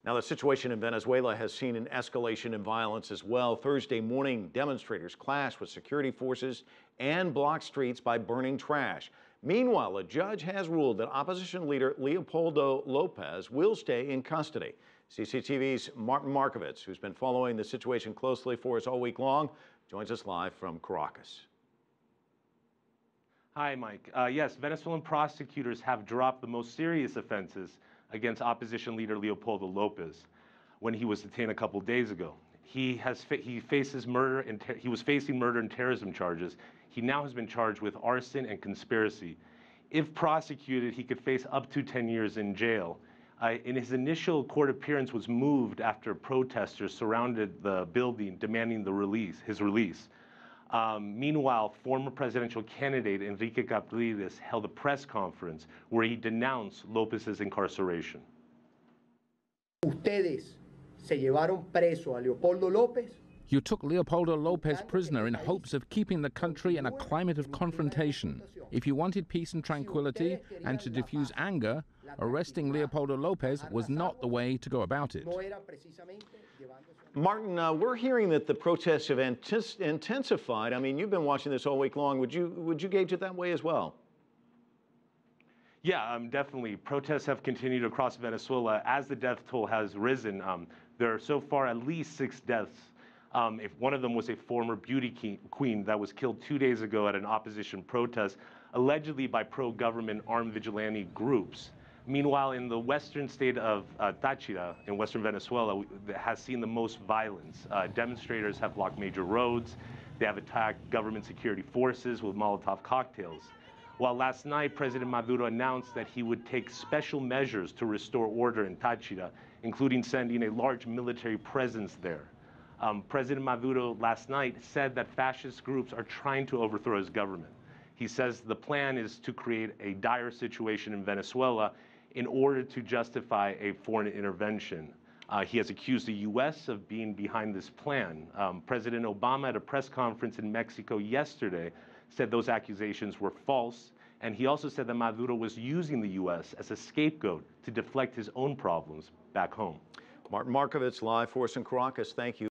Now, the situation in Venezuela has seen an escalation in violence as well. Thursday morning, demonstrators clashed with security forces and blocked streets by burning trash. Meanwhile, a judge has ruled that opposition leader Leopoldo Lopez will stay in custody. CCTV's Markovits, who's been following the situation closely for us all week long, joins us live from Caracas. Hi, Mike. Yes, Venezuelan prosecutors have dropped the most serious offenses against opposition leader Leopoldo Lopez when he was detained a couple days ago. He was facing murder and terrorism charges. He now has been charged with arson and conspiracy. If prosecuted, he could face up to 10 years in jail. In his initial court appearance was moved after protesters surrounded the building demanding his release. Meanwhile, former presidential candidate Enrique Capriles held a press conference where he denounced Lopez's incarceration. Ustedes se llevaron preso a Leopoldo Lopez. You took Leopoldo Lopez prisoner in hopes of keeping the country in a climate of confrontation. If you wanted peace and tranquility and to diffuse anger, arresting Leopoldo Lopez was not the way to go about it. Martin, we're hearing that the protests have intensified. I mean, you've been watching this all week long. Would you gauge it that way as well? Yeah, definitely. Protests have continued across Venezuela as the death toll has risen. There are so far at least 6 deaths. If one of them was a former beauty queen that was killed 2 days ago at an opposition protest, allegedly by pro-government armed vigilante groups. Meanwhile, in the western state of Táchira, in western Venezuela, has seen the most violence. Demonstrators have blocked major roads. They have attacked government security forces with Molotov cocktails. While last night, President Maduro announced that he would take special measures to restore order in Táchira, including sending a large military presence there. President Maduro last night said that fascist groups are trying to overthrow his government. He says the plan is to create a dire situation in Venezuela in order to justify a foreign intervention. He has accused the U.S. of being behind this plan. President Obama at a press conference in Mexico yesterday said those accusations were false, and he also said that Maduro was using the U.S. as a scapegoat to deflect his own problems back home. Martin Markovits, live for us in Caracas. Thank you.